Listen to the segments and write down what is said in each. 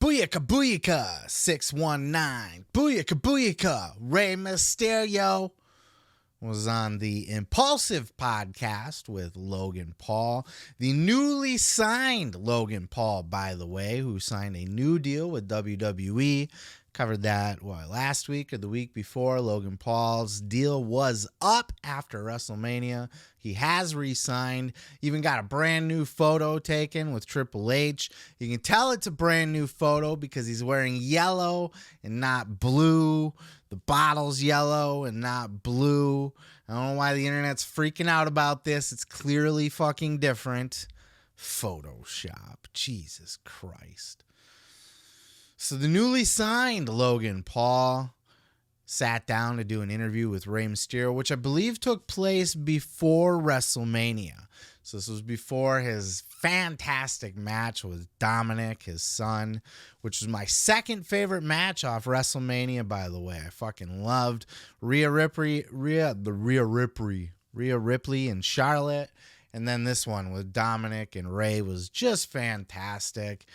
Booyaka Booyaka 619. Booyaka Booyaka. Rey Mysterio was on the Impaulsive Podcast with Logan Paul. The newly signed Logan Paul, by the way, who signed a new deal with WWE. Covered that, last week or the week before. Logan Paul's deal was up after WrestleMania. He has re-signed. Even got a brand new photo taken with Triple H. You can tell it's a brand new photo because he's wearing yellow and not blue. The bottle's yellow and not blue. I don't know why the internet's freaking out about this. It's clearly fucking different. Photoshop. Jesus Christ. So the newly signed Logan Paul sat down to do an interview with Rey Mysterio, which I believe took place before WrestleMania. So this was before his fantastic match with Dominic, his son, which was my second favorite match off WrestleMania, by the way. I fucking loved Rhea Ripley and Charlotte. And then this one with Dominic and Rey was just fantastic.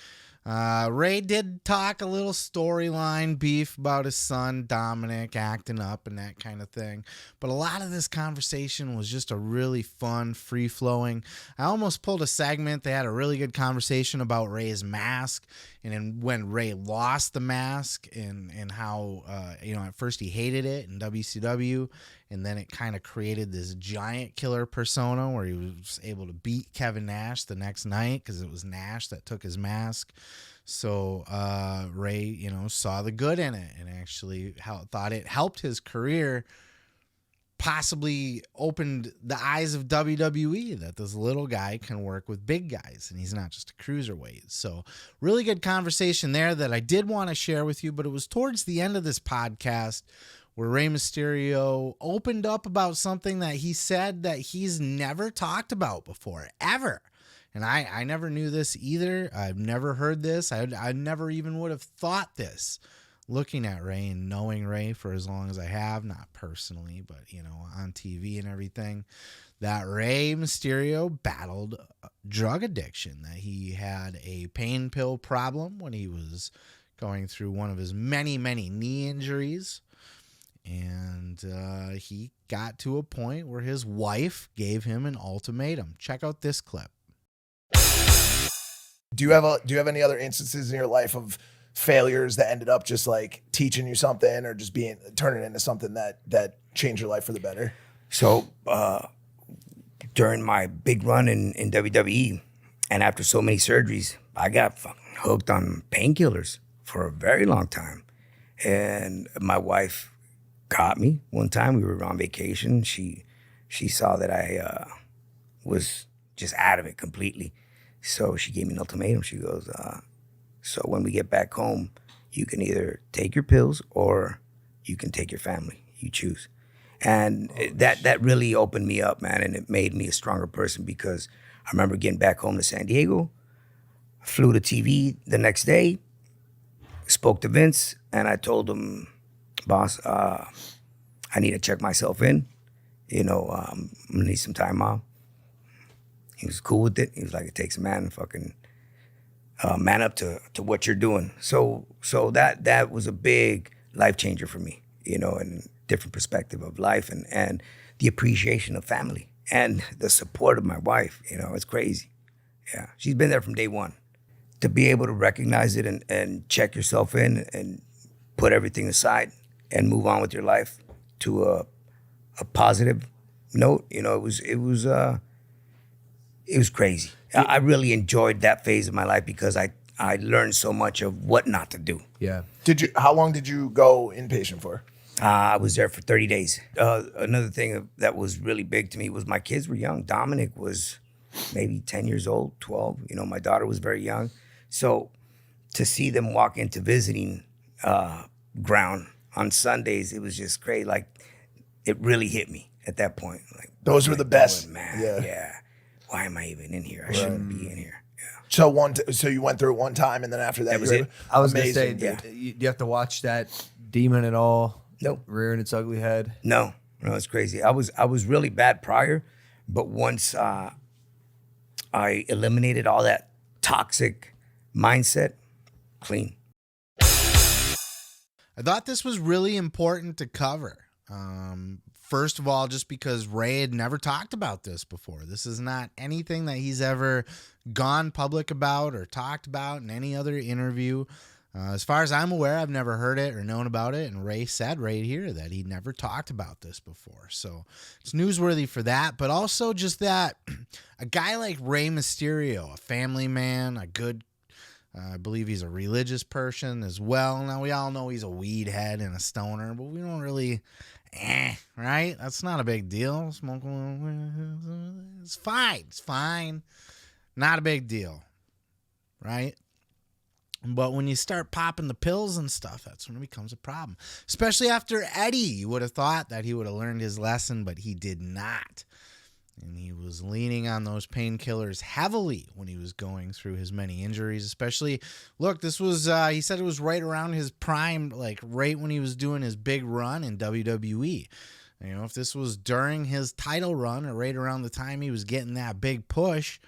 Rey did talk a little storyline beef about his son Dominic acting up and that kind of thing, but a lot of this conversation was just a really fun, free-flowing. I almost pulled a segment. They had a really good conversation about Rey's mask, and then when Rey lost the mask and how at first he hated it in WCW, and then it kind of created this giant killer persona where he was able to beat Kevin Nash the next night because it was Nash that took his mask. So Rey, saw the good in it and actually thought it helped his career, possibly opened the eyes of WWE that this little guy can work with big guys and he's not just a cruiserweight. So really good conversation there that I did want to share with you, but it was towards the end of this podcast where Rey Mysterio opened up about something that he said that he's never talked about before, ever. And I never knew this either. I've never heard this. I never even would have thought this, looking at Rey and knowing Rey for as long as I have, not personally, but, on TV and everything, that Rey Mysterio battled drug addiction, that he had a pain pill problem when he was going through one of his many, many knee injuries. And he got to a point where his wife gave him an ultimatum. Check out this clip. Do you have any other instances in your life of failures that ended up just like teaching you something or just turning into something that changed your life for the better? So during my big run in WWE and after so many surgeries, I got fucking hooked on painkillers for a very long time. And my wife caught me one time. We were on vacation. She saw that I was just out of it completely. So she gave me an ultimatum. She goes, so when we get back home, you can either take your pills or you can take your family. You choose. And that really opened me up, man, and it made me a stronger person because I remember getting back home to San Diego, flew to TV the next day, spoke to Vince, and I told him, boss, I need to check myself in. I'm gonna need some time off. He was cool with it. He was like, it takes a man fucking man up to what you're doing. So that was a big life changer for me, and different perspective of life and the appreciation of family and the support of my wife. It's crazy. Yeah, she's been there from day one. To be able to recognize it and check yourself in and put everything aside and move on with your life to a positive note, it was crazy. I really enjoyed that phase of my life because I learned so much of what not to do. Yeah. How long did you go inpatient for? I was there for 30 days. Another thing that was really big to me was my kids were young. Dominic was maybe 10 years old, 12. My daughter was very young. So to see them walk into visiting ground on Sundays, it was just great. Like, it really hit me at that point. Like, those were the best. Man, yeah. Why am I even in here? I shouldn't be in here. Yeah. So you went through it one time, and then after that was it. I was going to say, do you have to watch that demon at all? Nope. Rearing its ugly head? No, it's crazy. I was really bad prior, but once I eliminated all that toxic mindset, clean. I thought this was really important to cover. First of all, just because Rey had never talked about this before. This is not anything that he's ever gone public about or talked about in any other interview. As far as I'm aware, I've never heard it or known about it. And Rey said right here that he never talked about this before. So it's newsworthy for that. But also just that a guy like Rey Mysterio, a family man, a good, I believe he's a religious person as well. Now, we all know he's a weed head and a stoner, but we don't really, right? That's not a big deal. Smoking, it's fine. It's fine. Not a big deal, right? But when you start popping the pills and stuff, that's when it becomes a problem. Especially after Eddie. You would have thought that he would have learned his lesson, but he did not. And he was leaning on those painkillers heavily when he was going through his many injuries. Especially, look, this was, he said it was right around his prime, like right when he was doing his big run in WWE. You know, if this was during his title run or right around the time he was getting that big push,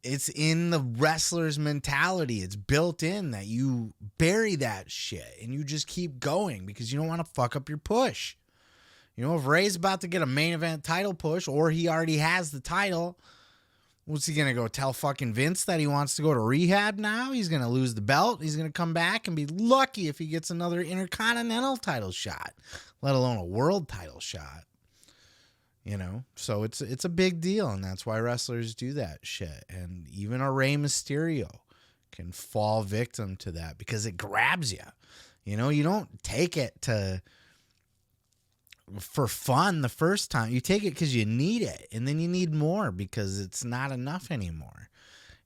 it's in the wrestler's mentality. It's built in that you bury that shit and you just keep going because you don't want to fuck up your push. You know, if Rey's about to get a main event title push or he already has the title, what's he going to go tell fucking Vince that he wants to go to rehab now? He's going to lose the belt. He's going to come back and be lucky if he gets another Intercontinental title shot, let alone a world title shot. You know, so it's a big deal, and that's why wrestlers do that shit. And even a Rey Mysterio can fall victim to that because it grabs you. You know, you don't take it for fun the first time. You take it because you need it, and then you need more because it's not enough anymore.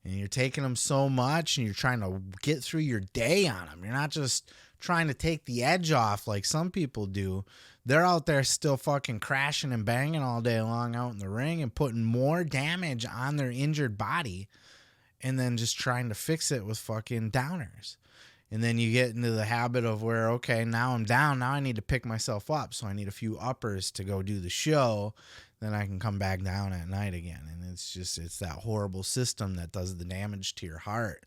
And you're taking them so much, and you're trying to get through your day on them. You're not just trying to take the edge off like some people do. They're out there still fucking crashing and banging all day long out in the ring and putting more damage on their injured body and then just trying to fix it with fucking downers. And then you get into the habit of where, okay, now I'm down. Now I need to pick myself up. So I need a few uppers to go do the show. Then I can come back down at night again. And it's that horrible system that does the damage to your heart.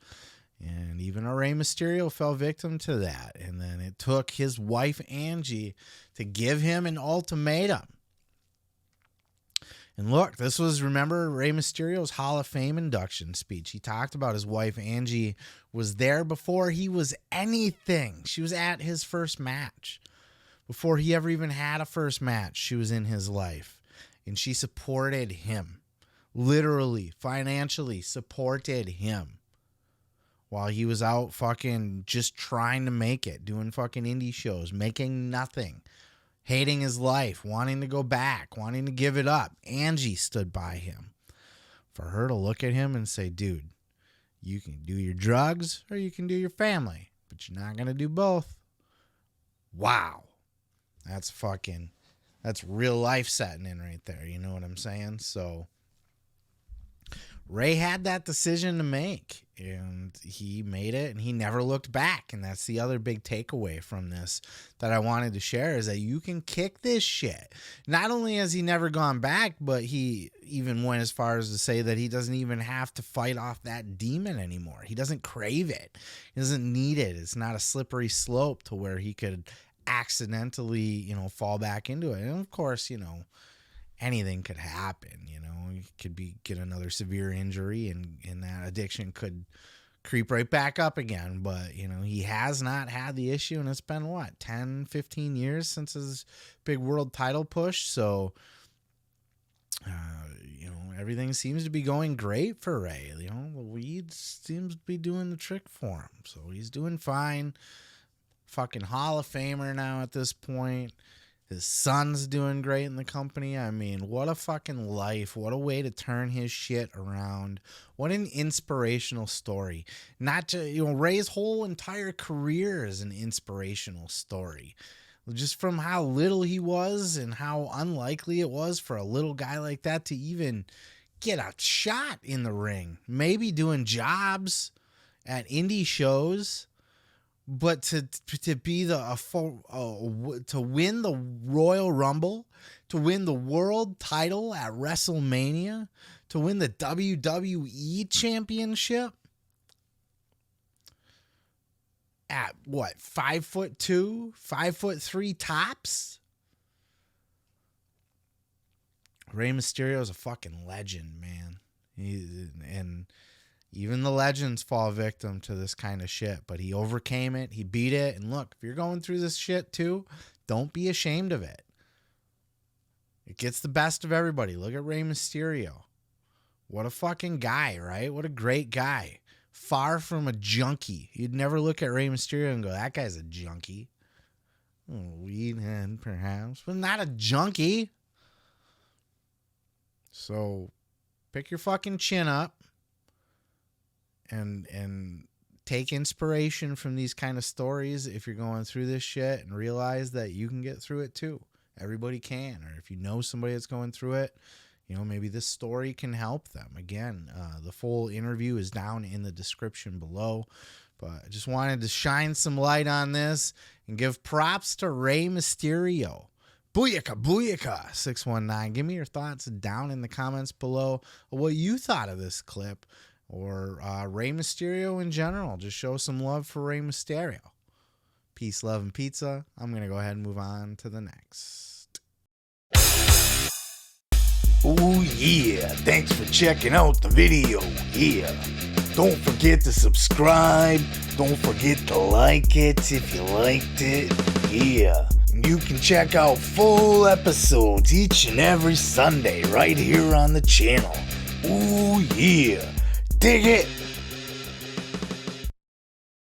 And even a Rey Mysterio fell victim to that. And then it took his wife, Angie, to give him an ultimatum. And look, this was, remember, Rey Mysterio's Hall of Fame induction speech. He talked about his wife, Angie, was there before he was anything. She was at his first match. Before he ever even had a first match, she was in his life. And she supported him. Literally, financially supported him. While he was out fucking just trying to make it, doing fucking indie shows, making nothing, hating his life, wanting to go back, wanting to give it up. Angie stood by him. For her to look at him and say, dude, you can do your drugs or you can do your family, but you're not going to do both. Wow. That's real life setting in right there. You know what I'm saying? So Rey had that decision to make, and he made it, and he never looked back. And that's the other big takeaway from this that I wanted to share, is that you can kick this shit. Not only has he never gone back, but he even went as far as to say that he doesn't even have to fight off that demon anymore. He doesn't crave it. He doesn't need it. It's not a slippery slope to where he could accidentally, fall back into it. And of course, anything could happen, you could get another severe injury and that addiction could creep right back up again. But, he has not had the issue, and it's been 10, 15 years since his big world title push. So, everything seems to be going great for Rey. The weed seems to be doing the trick for him. So he's doing fine. Fucking Hall of Famer now at this point. His son's doing great in the company. I mean, what a fucking life. What a way to turn his shit around. What an inspirational story. Not to, Rey's whole entire career is an inspirational story. Just from how little he was and how unlikely it was for a little guy like that to even get a shot in the ring. Maybe doing jobs at indie shows. But to be to win the Royal Rumble, to win the world title at WrestleMania, to win the WWE Championship, at what, 5'2", 5'3" tops? Rey Mysterio is a fucking legend, man. And even the legends fall victim to this kind of shit, but he overcame it. He beat it. And look, if you're going through this shit too, don't be ashamed of it. It gets the best of everybody. Look at Rey Mysterio. What a fucking guy, right? What a great guy. Far from a junkie. You'd never look at Rey Mysterio and go, that guy's a junkie. Weed head, perhaps, but not a junkie. So pick your fucking chin up and take inspiration from these kind of stories if you're going through this shit, and realize that you can get through it too. Everybody can. Or if you know somebody that's going through it, you know, maybe this story can help them. Again, the full interview is down in the description below. But I just wanted to shine some light on this and give props to Rey Mysterio. Booyaka, booyaka, 619. Give me your thoughts down in the comments below of what you thought of this clip, or Rey Mysterio in general. Just show some love for Rey Mysterio. Peace, love, and pizza. I'm going to go ahead and move on to the next. Oh yeah, thanks for checking out the video. Yeah, don't forget to subscribe. Don't forget to like it if you liked it. Yeah, and you can check out full episodes each and every Sunday right here on the channel. Oh yeah, dig it.